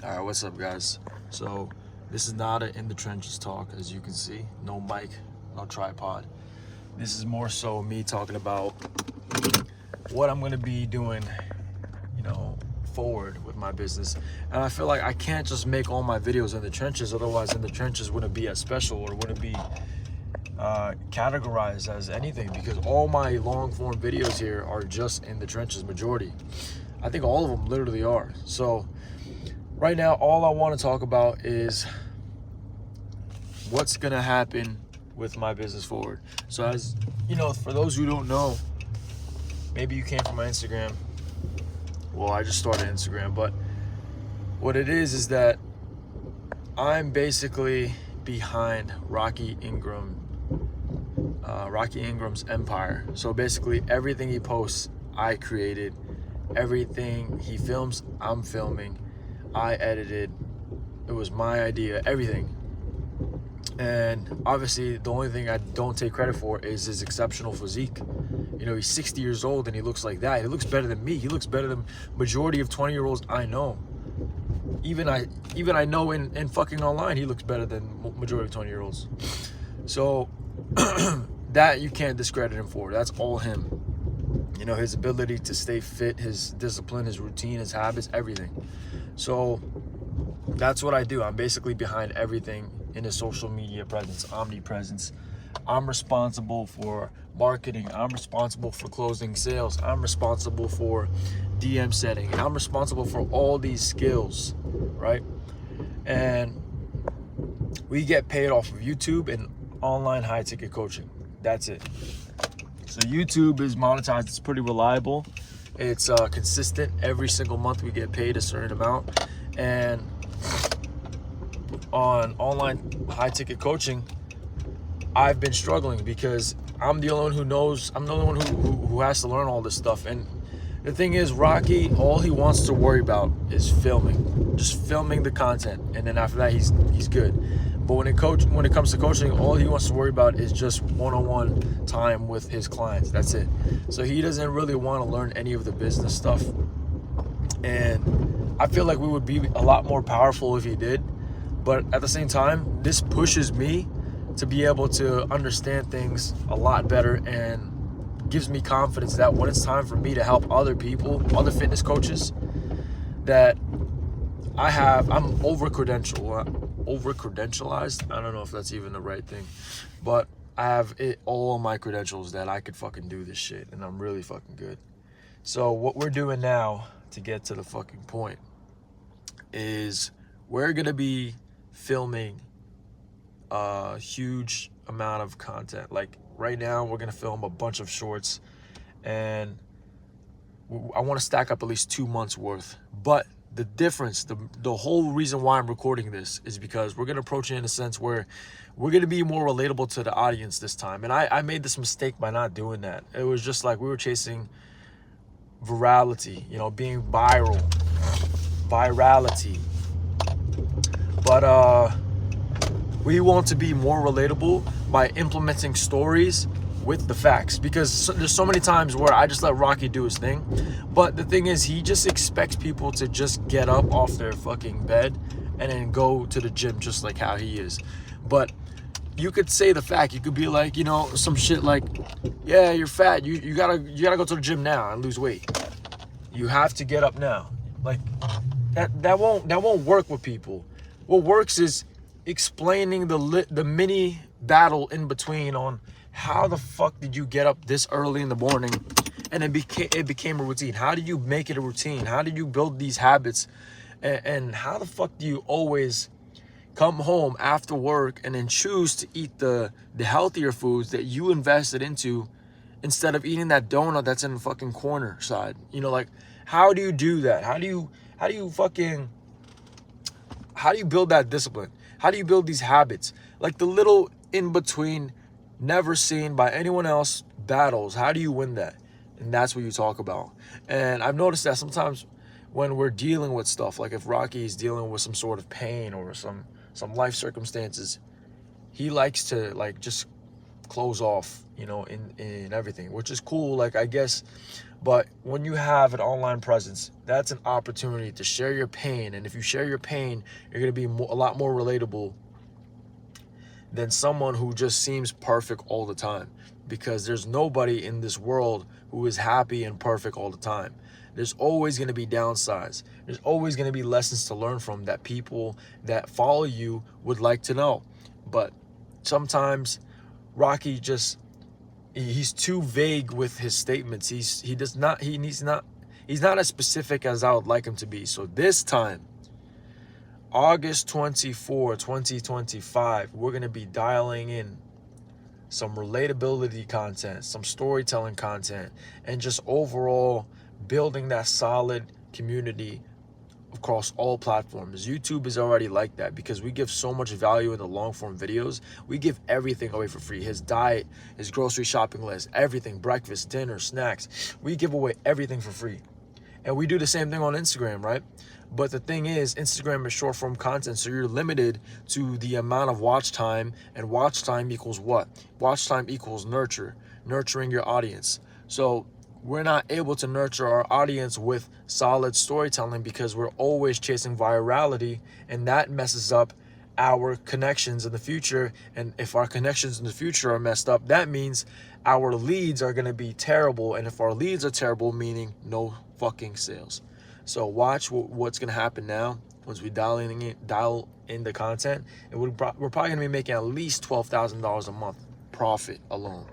All right, what's up, guys? So this is not an in the trenches talk, as you can see. No mic, no tripod. This is more so me talking about what I'm gonna be doing, forward with my business. And I feel like I can't just make all my videos in the trenches, otherwise in the trenches wouldn't be as special or wouldn't be categorized as anything, because all my long form videos here are just in the trenches, majority. I think all of them literally are. So right now, all I want to talk about is what's gonna happen with my business forward. So as you know, for those who don't know, maybe you came from my Instagram. Well, I just started Instagram, but what it is that I'm basically behind Rocky Ingram's empire. So basically everything he posts, I created. Everything he films, I'm filming. I edited. It was my idea, everything. And obviously the only thing I don't take credit for is his exceptional physique. He's 60 years old and he looks like that. He looks better than me. He looks better than majority of 20-year-olds I know. Even I know in fucking online, he looks better than majority of 20-year-olds. So that you can't discredit him for. That's all him. His ability to stay fit, his discipline, his routine, his habits, everything. So that's what I do. I'm basically behind everything in his social media presence, omnipresence. I'm responsible for marketing. I'm responsible for closing sales. I'm responsible for DM setting. I'm responsible for all these skills, right? And we get paid off of YouTube and online high ticket coaching. That's it. So YouTube is monetized. It's pretty reliable. It's consistent. Every single month we get paid a certain amount. And on online high ticket coaching, I've been struggling because I'm the only one who knows. I'm the only one who has to learn all this stuff. And the thing is, Rocky, all he wants to worry about is filming, just filming the content, and then after that, he's good. But when it comes to coaching, all he wants to worry about is just one-on-one time with his clients. That's it. So he doesn't really want to learn any of the business stuff. And I feel like we would be a lot more powerful if he did. But at the same time, this pushes me to be able to understand things a lot better and gives me confidence that when it's time for me to help other people, other fitness coaches, that I'm over-credentialized. I don't know if that's even the right thing, but I have all my credentials that I could fucking do this shit, and I'm really fucking good. So what we're doing now, to get to the fucking point, is we're gonna be filming a huge amount of content. Like right now, we're gonna film a bunch of shorts, and I want to stack up at least 2 months worth. But the difference, the whole reason why I'm recording this is because we're gonna approach it in a sense where we're gonna be more relatable to the audience this time. And I made this mistake by not doing that. It was just like we were chasing virality, being virality. But we want to be more relatable by implementing stories with the facts, because there's so many times where I just let Rocky do his thing, but the thing is, he just expects people to just get up off their fucking bed and then go to the gym just like how he is. But you could say the fact. You could be like, some shit like, yeah, you're fat. You gotta go to the gym now and lose weight. You have to get up now. Like that won't work with people. What works is explaining the mini battle in between on how the fuck did you get up this early in the morning and it became a routine. How did you make it a routine? How did you build these habits? And how the fuck do you always come home after work and then choose to eat the healthier foods that you invested into instead of eating that donut that's in the fucking corner side? Like, how do you do that? How do you build that discipline? How do you build these habits? Like the little in between, never seen by anyone else battles. How do you win that? And that's what you talk about. And I've noticed that sometimes when we're dealing with stuff, like if Rocky is dealing with some sort of pain or some life circumstances, he likes to like just close off, you know, in everything, which is cool, like, I guess. But when you have an online presence, that's an opportunity to share your pain. And if you share your pain, you're going to be a lot more relatable than someone who just seems perfect all the time, because there's nobody in this world who is happy and perfect all the time. There's always going to be downsides. There's always going to be lessons to learn from that people that follow you would like to know. But sometimes Rocky just, he's too vague with his statements. He's not as specific as I would like him to be. So this time, August 24, 2025, we're going to be dialing in some relatability content, some storytelling content, and just overall building that solid community across all platforms. YouTube is already like that because we give so much value in the long form videos. We give everything away for free. His diet, his grocery shopping list, everything, breakfast, dinner, snacks. We give away everything for free. And we do the same thing on Instagram, right? But the thing is, Instagram is short form content, so you're limited to the amount of watch time, and watch time equals what? Watch time equals nurturing your audience. So we're not able to nurture our audience with solid storytelling because we're always chasing virality, and that messes up our connections in the future. And if our connections in the future are messed up, that means our leads are going to be terrible. And if our leads are terrible, meaning no fucking sales. So watch what's going to happen now once we dial in the content. And we're probably going to be making at least $12,000 a month profit alone.